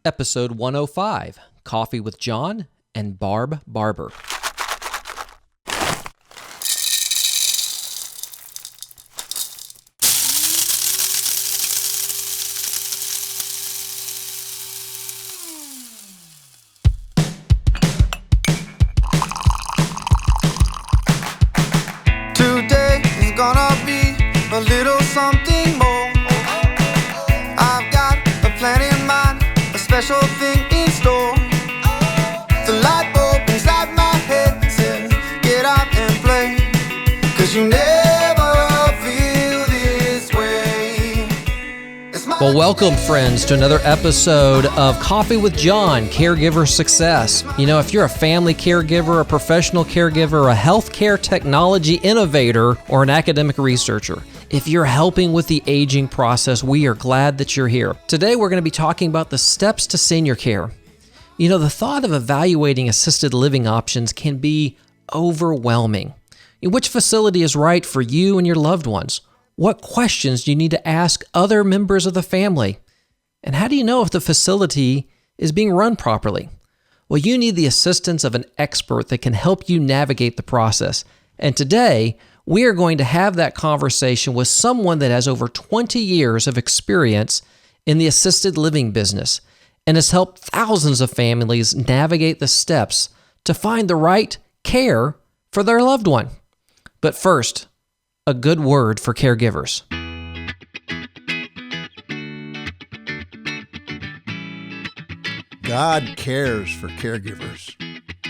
Episode 105, Coffee with John and Barber. Today is gonna be a little something more. I've got a plan in mind, a special thing in store. The light bulb inside my head says, get out and play, 'cause you never feel this way. Well, welcome, friends, to another episode of Coffee with John, Caregiver Success. You know, if you're a family caregiver, a professional caregiver, a healthcare technology innovator, or an academic researcher, if you're helping with the aging process, we are glad that you're here. Today, we're going to be talking about the steps to senior care. You know, the thought of evaluating assisted living options can be overwhelming. Which facility is right for you and your loved ones? What questions do you need to ask other members of the family? And how do you know if the facility is being run properly? Well, you need the assistance of an expert that can help you navigate the process. And today, we are going to have that conversation with someone that has over 20 years of experience in the assisted living business and has helped thousands of families navigate the steps to find the right care for their loved one. But first, a good word for caregivers. God cares for caregivers.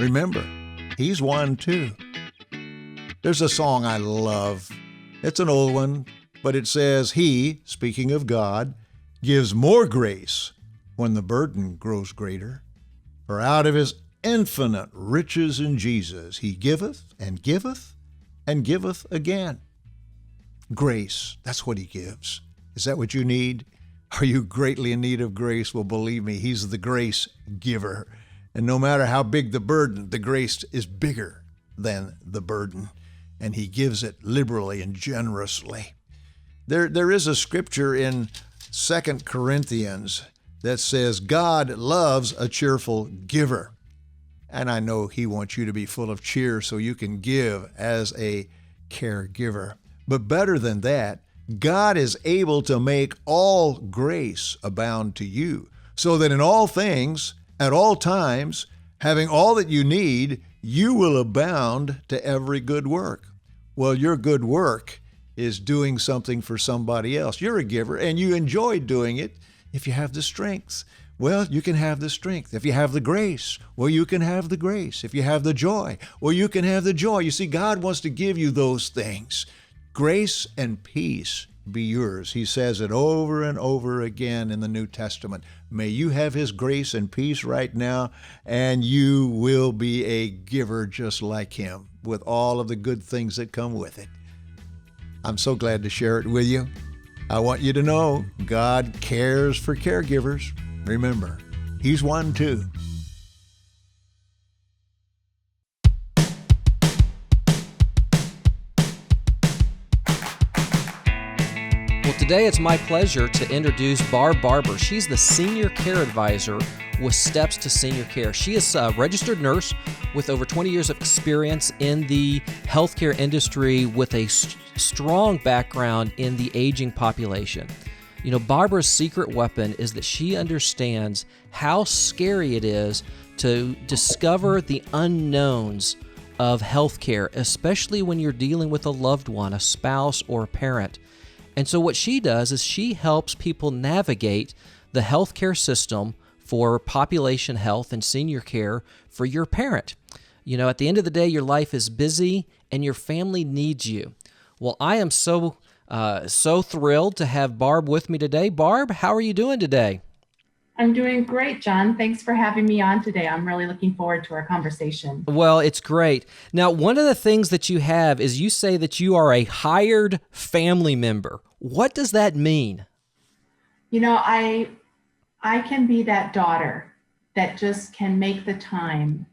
Remember, He's one too. There's a song I love. It's an old one, but it says, He, speaking of God, gives more grace when the burden grows greater. For out of His infinite riches in Jesus, He giveth and giveth and giveth again. Grace, that's what He gives. Is that what you need? Are you greatly in need of grace? Well, believe me, He's the grace giver. And no matter how big the burden, the grace is bigger than the burden. And He gives it liberally and generously. There is a scripture in 2 Corinthians that says, God loves a cheerful giver. And I know He wants you to be full of cheer so you can give as a caregiver. But better than that, God is able to make all grace abound to you, so that in all things, at all times, having all that you need, you will abound to every good work. Well, your good work is doing something for somebody else. You're a giver, and you enjoy doing it if you have the strength. Well, you can have the strength. If you have the grace, well, you can have the grace. If you have the joy, well, you can have the joy. You see, God wants to give you those things. Grace and peace be yours. He says it over and over again in the New Testament. May you have His grace and peace right now, and you will be a giver just like Him with all of the good things that come with it. I'm so glad to share it with you. I want you to know God cares for caregivers. Remember, He's one too. Today, it's my pleasure to introduce Barber. She's the Senior Care Advisor with Steps to Senior Care. She is a registered nurse with over 20 years of experience in the healthcare industry with a strong background in the aging population. You know, Barbara's secret weapon is that she understands how scary it is to discover the unknowns of healthcare, especially when you're dealing with a loved one, a spouse, or a parent. And so what she does is she helps people navigate the healthcare system for population health and senior care for your parent. You know, at the end of the day, your life is busy and your family needs you. Well, I am so thrilled to have Barb with me today. Barb, how are you doing today? I'm doing great, John. Thanks for having me on today. I'm really looking forward to our conversation. Well, it's great. Now, one of the things that you have is you say that you are a hired family member. What does that mean? You know, I can be that daughter that just can make the time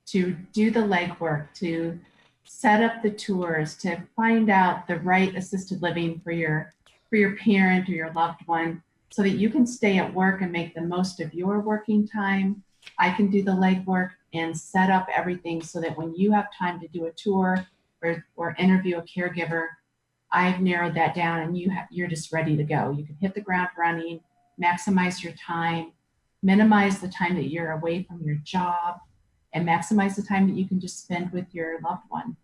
to do the legwork, to set up the tours, to find out the right assisted living for your parent or your loved one. so that you can stay at work and make the most of your working time. I can do the legwork and set up everything so that when you have time to do a tour or interview a caregiver, I've narrowed that down and you're just ready to go. You can hit the ground running, maximize your time, minimize the time that you're away from your job, and maximize the time that you can just spend with your loved one.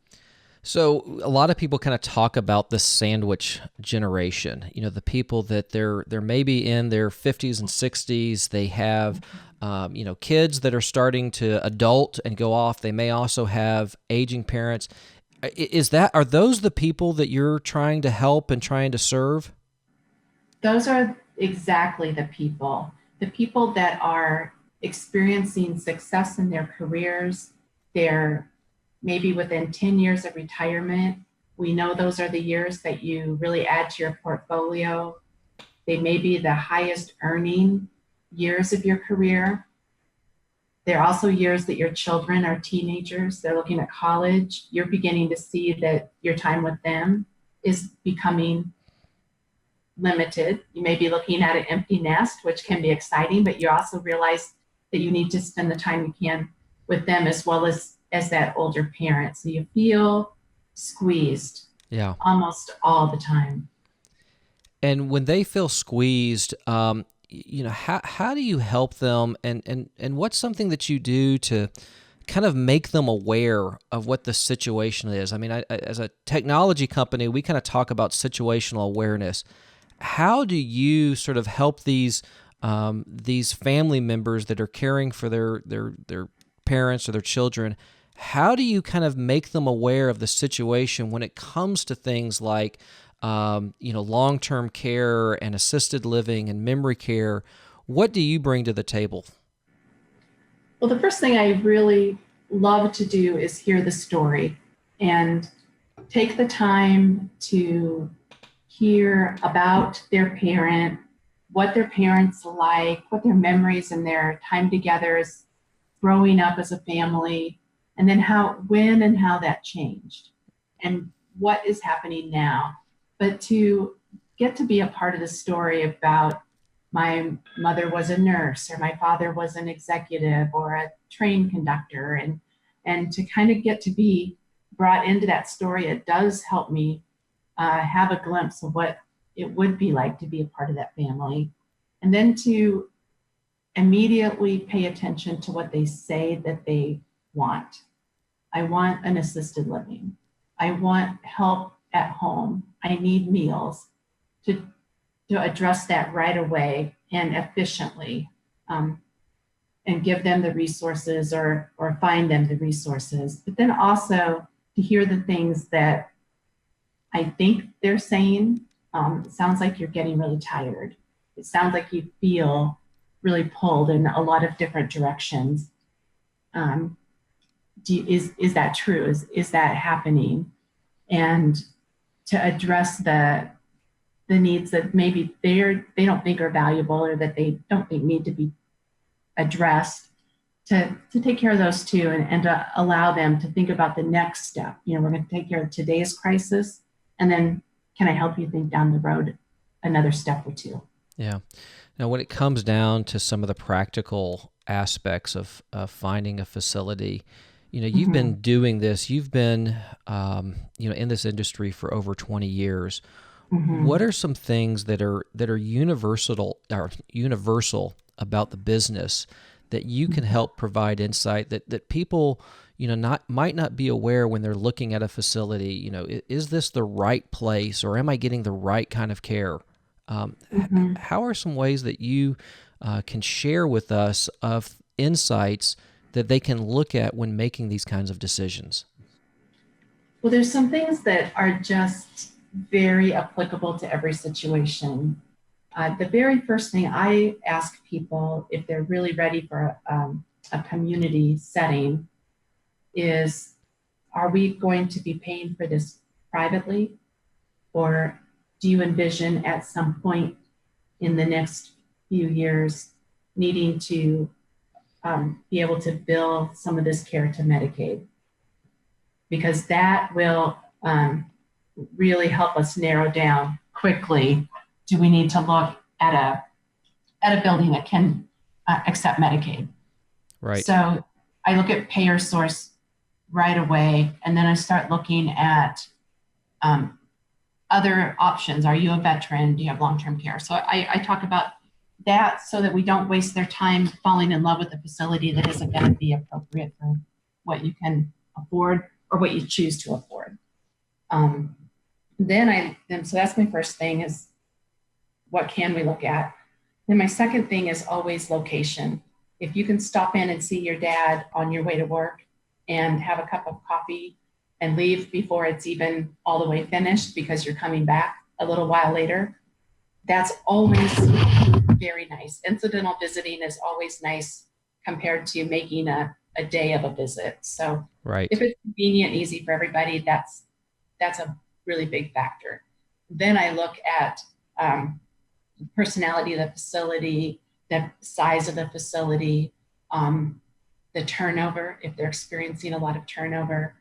So a lot of people kind of talk about the sandwich generation. You know, the people that they're maybe in their 50s and 60s. They have, kids that are starting to adult and go off. They may also have aging parents. Are those the people that you're trying to help and trying to serve? Those are exactly the people that are experiencing success in their careers. They're maybe within 10 years of retirement. We know those are the years that you really add to your portfolio. They may be the highest earning years of your career. They're also years that your children are teenagers. They're looking at college. You're beginning to see that your time with them is becoming limited. You may be looking at an empty nest, which can be exciting, but you also realize that you need to spend the time you can with them as well as that older parent. So you feel squeezed almost all the time. And when they feel squeezed, how do you help them? And what's something that you do to kind of make them aware of what the situation is? I mean, as a technology company, we kind of talk about situational awareness. How do you sort of help these family members that are caring for their parents or their children? How do you kind of make them aware of the situation when it comes to things like, long-term care and assisted living and memory care? What do you bring to the table? Well, the first thing I really love to do is hear the story and take the time to hear about their parent, what their parents like, what their memories and their time together is growing up as a family, and then when and how that changed and what is happening now. But to get to be a part of the story about my mother was a nurse or my father was an executive or a train conductor, and to kind of get to be brought into that story, it does help me have a glimpse of what it would be like to be a part of that family. And then to immediately pay attention to what they say that they want. I want an assisted living. I want help at home. I need meals. To address that right away and efficiently, and give them the resources or find them the resources. But then also to hear the things that I think they're saying. It sounds like you're getting really tired. It sounds like you feel really pulled in a lot of different directions. Is that true? Is that happening? And to address the needs that maybe they don't think are valuable or that they don't think need to be addressed, to take care of those too, and to allow them to think about the next step. We're going to take care of today's crisis, and then can I help you think down the road another step or two? Yeah. Now, when it comes down to some of the practical aspects of finding a facility, you've been doing this. You've been, in this industry for over 20 years. Mm-hmm. What are some things that are universal about the business that you can help provide insight that people, might not be aware when they're looking at a facility? Is this the right place, or am I getting the right kind of care? How are some ways that you can share with us of insights that they can look at when making these kinds of decisions? Well, there's some things that are just very applicable to every situation. The very first thing I ask people, if they're really ready for a community setting, is, are we going to be paying for this privately? Or do you envision at some point in the next few years needing to be able to bill some of this care to Medicaid? Because that will really help us narrow down quickly. Do we need to look at at a building that can accept Medicaid. Right. So I look at payer source right away, and then I start looking at other options. Are you a veteran? Do you have long-term care? So I talk about that so that we don't waste their time falling in love with a facility that isn't going to be appropriate for what you can afford or what you choose to afford. So that's my first thing is what can we look at? Then my second thing is always location. If you can stop in and see your dad on your way to work and have a cup of coffee and leave before it's even all the way finished because you're coming back a little while later, that's always very nice. Incidental visiting is always nice compared to making a day of a visit. So Right. if it's convenient and easy for everybody, that's a really big factor. Then I look at personality of the facility, the size of the facility, the turnover. If they're experiencing a lot of turnover,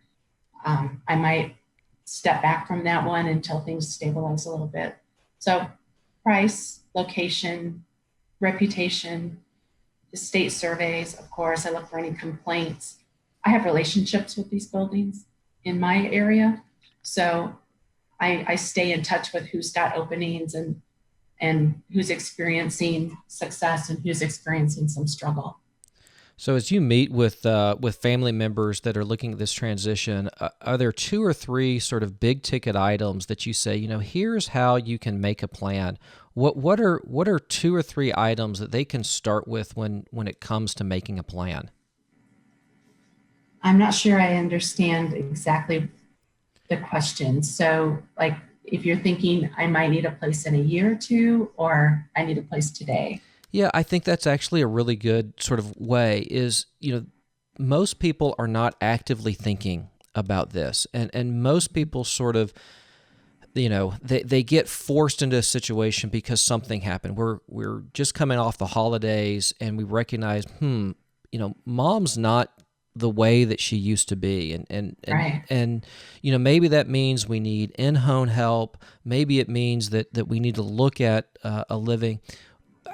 I might step back from that one until things stabilize a little bit. So price, location, reputation, the state surveys, of course, I look for any complaints. I have relationships with these buildings in my area. So I stay in touch with who's got openings and who's experiencing success and who's experiencing some struggle. So as you meet with family members that are looking at this transition, are there 2 or 3 sort of big ticket items that you say, here's how you can make a plan? What are 2 or 3 items that they can start with when it comes to making a plan? I'm not sure I understand exactly the question. So like if you're thinking I might need a place in a year or two, or I need a place today. Yeah, I think that's actually a really good sort of way is, most people are not actively thinking about this. And most people sort of, they get forced into a situation because something happened. We're just coming off the holidays and we recognize, mom's not the way that she used to be. And maybe that means we need in-home help. Maybe it means that we need to look at a living.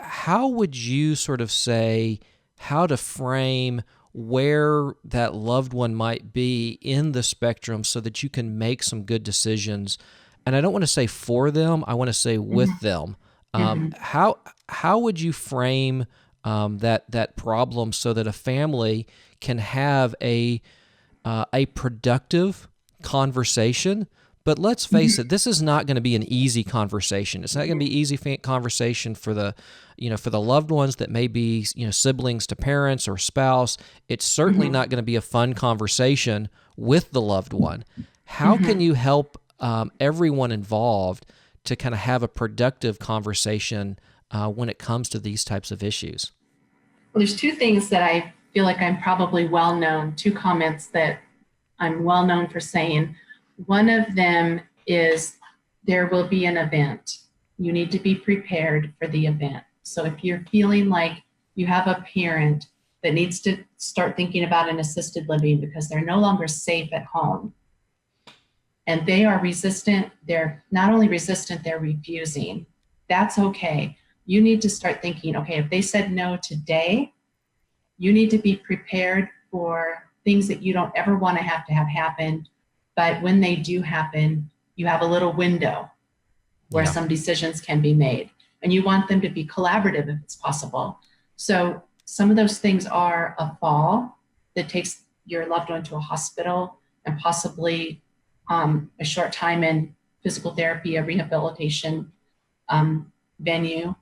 How would you sort of say how to frame where that loved one might be in the spectrum so that you can make some good decisions? And I don't want to say for them, I want to say with them. How would you frame that problem so that a family can have a productive conversation? But let's face it, this is not going to be an easy conversation. It's not going to be easy conversation for the loved ones that may be, siblings to parents or spouse. It's certainly not going to be a fun conversation with the loved one. How can you help everyone involved to kind of have a productive conversation when it comes to these types of issues? Well, there's 2 things that I feel like I'm probably well known, 2 comments that I'm well known for saying. One of them is there will be an event. You need to be prepared for the event. So if you're feeling like you have a parent that needs to start thinking about an assisted living because they're no longer safe at home and they are resistant, they're not only resistant, they're refusing. That's okay. You need to start thinking, okay, if they said no today, you need to be prepared for things that you don't ever want to have happen. But when they do happen, you have a little window where some decisions can be made. And you want them to be collaborative if it's possible. So some of those things are a fall that takes your loved one to a hospital and possibly a short time in physical therapy, a rehabilitation venue,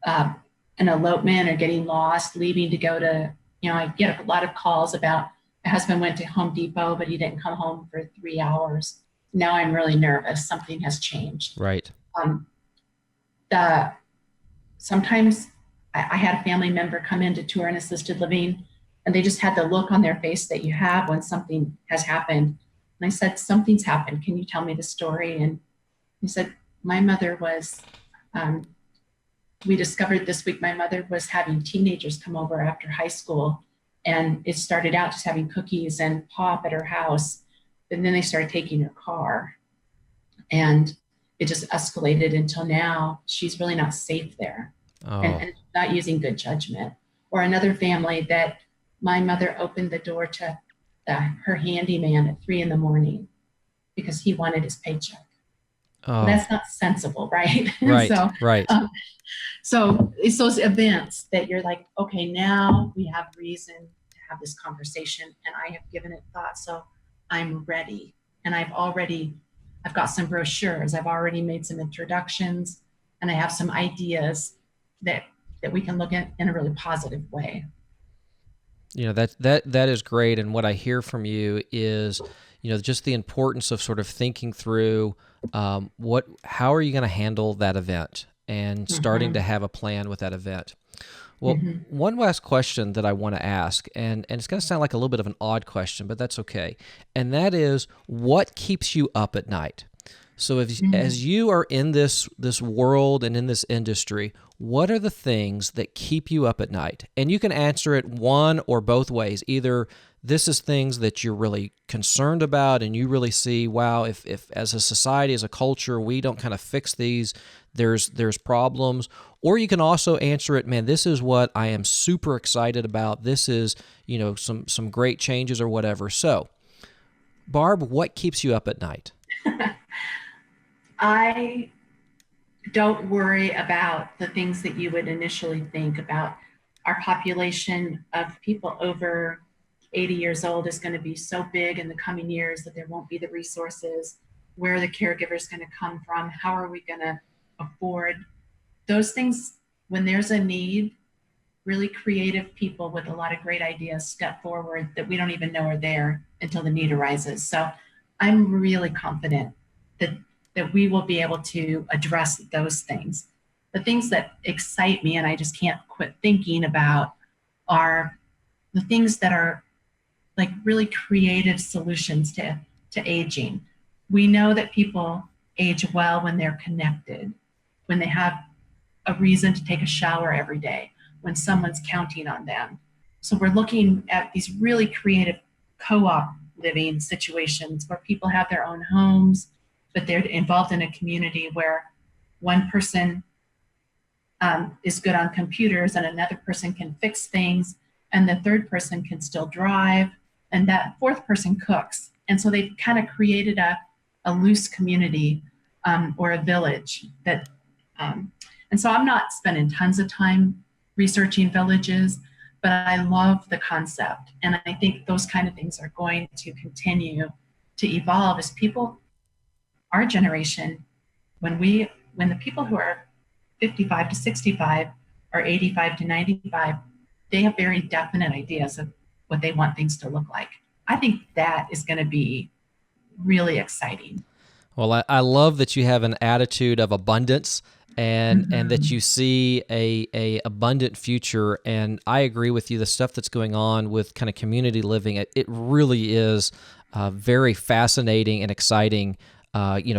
an elopement or getting lost, leaving to go to, I get a lot of calls about my husband went to Home Depot, but he didn't come home for 3 hours. Now I'm really nervous. Something has changed. Right. Sometimes I had a family member come in to tour an assisted living, and they just had the look on their face that you have when something has happened. And I said, something's happened. Can you tell me the story? And he said, my mother was, we discovered this week, my mother was having teenagers come over after high school. And it started out just having cookies and pop at her house. And then they started taking her car. And it just escalated until now she's really not safe there. Oh, and not using good judgment. Or another family that my mother opened the door to her handyman at 3 a.m. because he wanted his paycheck. Well, oh, that's not sensible, right? right, so, right. um, so it's those events that you're like, okay, now we have reason to have this conversation, and I have given it thought, so I'm ready. And I've got some brochures, I've already made some introductions, and I have some ideas that we can look at in a really positive way. That is great. And what I hear from you is, just the importance of sort of thinking through how are you going to handle that event and starting to have a plan with that event. Well, one last question that I want to ask, and it's going to sound like a little bit of an odd question, but that's okay. And that is, what keeps you up at night? So as you are in this world and in this industry, what are the things that keep you up at night? And you can answer it one or both ways. Either this is things that you're really concerned about and you really see, wow, if as a society, as a culture, we don't kind of fix these, there's problems. Or you can also answer it, man, this is what I am super excited about. This is, some great changes or whatever. So, Barb, what keeps you up at night? I don't worry about the things that you would initially think about. Our population of people over 80 years old is going to be so big in the coming years that there won't be the resources. Where are the caregivers going to come from? How are we going to afford those things? When there's a need, really creative people with a lot of great ideas step forward that we don't even know are there until the need arises. So I'm really confident that we will be able to address those things. The things that excite me and I just can't quit thinking about are the things that are like really creative solutions to aging. We know that people age well when they're connected, when they have a reason to take a shower every day, when someone's counting on them. So we're looking at these really creative co-op living situations where people have their own homes, but they're involved in a community where one person is good on computers and another person can fix things, and the third person can still drive, and that fourth person cooks. And so they've kind of created a loose community or a village that, and so I'm not spending tons of time researching villages, but I love the concept. And I think those kind of things are going to continue to evolve as people, our generation, when the people who are 55 to 65 or 85 to 95, they have very definite ideas of what they want things to look like. I think that is going to be really exciting. Well, I love that you have an attitude of abundance and that you see a abundant future. And I agree with you. The stuff that's going on with kind of community living, it really is very fascinating and exciting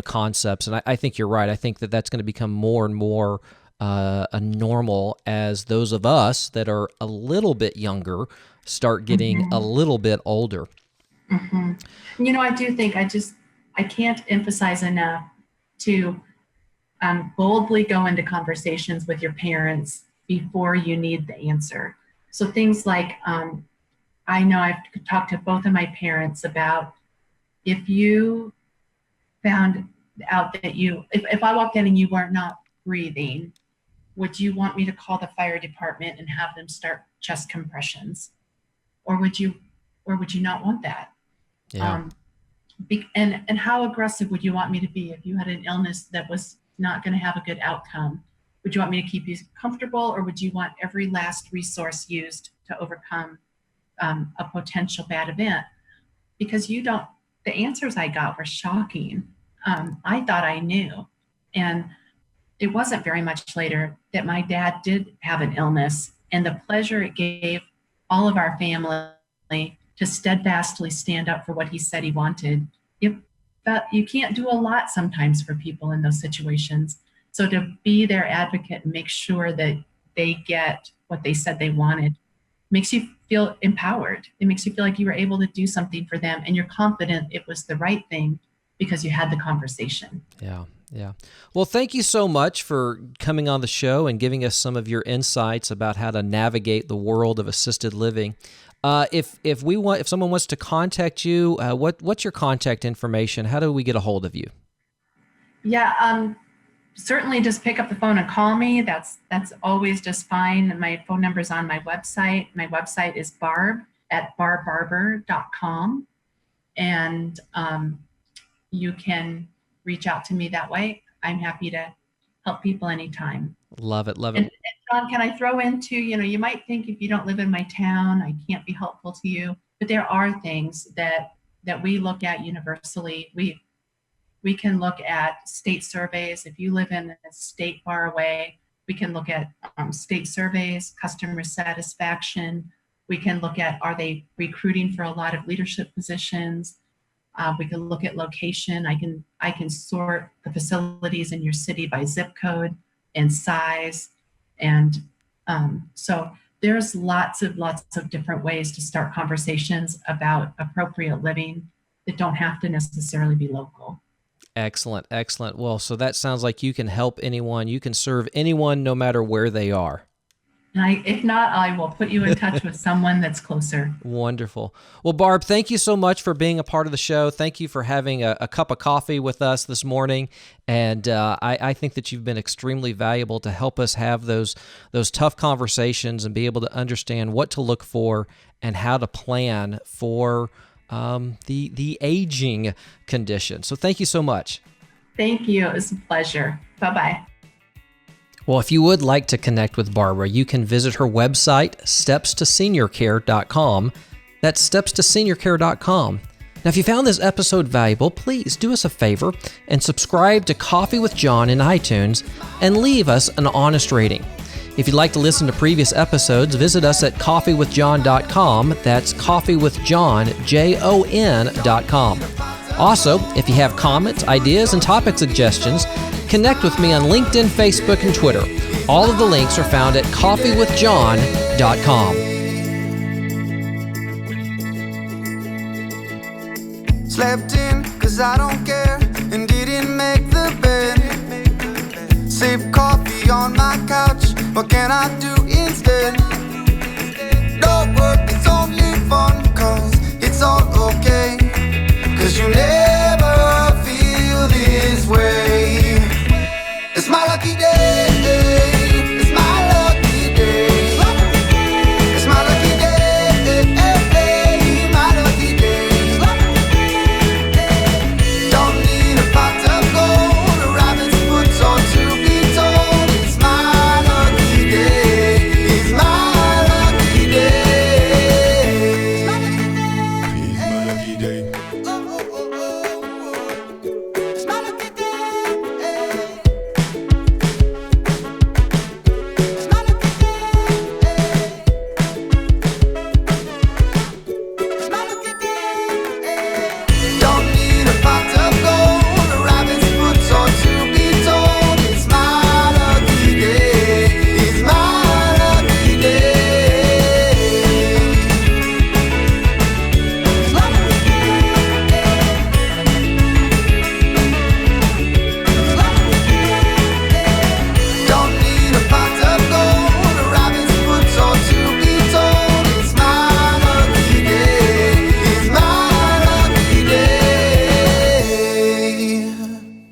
concepts. And I think you're right. I think that that's going to become more and more a normal as those of us that are a little bit younger start getting a little bit older. I do think I can't emphasize enough to boldly go into conversations with your parents before you need the answer. So things like, I know I've talked to both of my parents about if you found out that if I walked in and you were not breathing, would you want me to call the fire department and have them start chest compressions? Or would you not want that? Yeah. And how aggressive would you want me to be if you had an illness that was not going to have a good outcome? Would you want me to keep you comfortable, or would you want every last resource used to overcome a potential bad event? Because the answers I got were shocking. I thought I knew. And it wasn't very much later that my dad did have an illness, and the pleasure it gave all of our family to steadfastly stand up for what he said he wanted. But you can't do a lot sometimes for people in those situations. So to be their advocate and make sure that they get what they said they wanted makes you feel empowered. It makes you feel like you were able to do something for them, and you're confident it was the right thing because you had the conversation. Yeah. Yeah. Well, thank you so much for coming on the show and giving us some of your insights about how to navigate the world of assisted living. If someone wants to contact you, what's your contact information? How do we get a hold of you? Yeah, certainly just pick up the phone and call me. That's always just fine. And my phone number is on my website. My website is barb@barber.com. And you can reach out to me that way. I'm happy to help people anytime. Love it. And John, can I throw into, you might think if you don't live in my town, I can't be helpful to you, but there are things that we look at universally. We can look at state surveys. If you live in a state far away, we can look at state surveys, customer satisfaction. We can look at, are they recruiting for a lot of leadership positions? We can look at location. I can sort the facilities in your city by zip code and size. And so there's lots of different ways to start conversations about appropriate living that don't have to necessarily be local. Excellent. Well, so that sounds like you can help anyone. You can serve anyone no matter where they are. And if not, I will put you in touch with someone that's closer. Wonderful. Well, Barb, thank you so much for being a part of the show. Thank you for having a cup of coffee with us this morning. And I think that you've been extremely valuable to help us have those tough conversations and be able to understand what to look for and how to plan for the aging condition. So thank you so much. Thank you. It was a pleasure. Bye-bye. Well, if you would like to connect with Barbara, you can visit her website, stepstoseniorcare.com. That's stepstoseniorcare.com. Now, if you found this episode valuable, please do us a favor and subscribe to Coffee with John in iTunes and leave us an honest rating. If you'd like to listen to previous episodes, visit us at coffeewithjohn.com. That's coffeewithjohn.com. Also, if you have comments, ideas, and topic suggestions, connect with me on LinkedIn, Facebook, and Twitter. All of the links are found at coffeewithjohn.com. Slept in, cause I don't care, and didn't make the bed. Sip coffee on my couch, what can I do?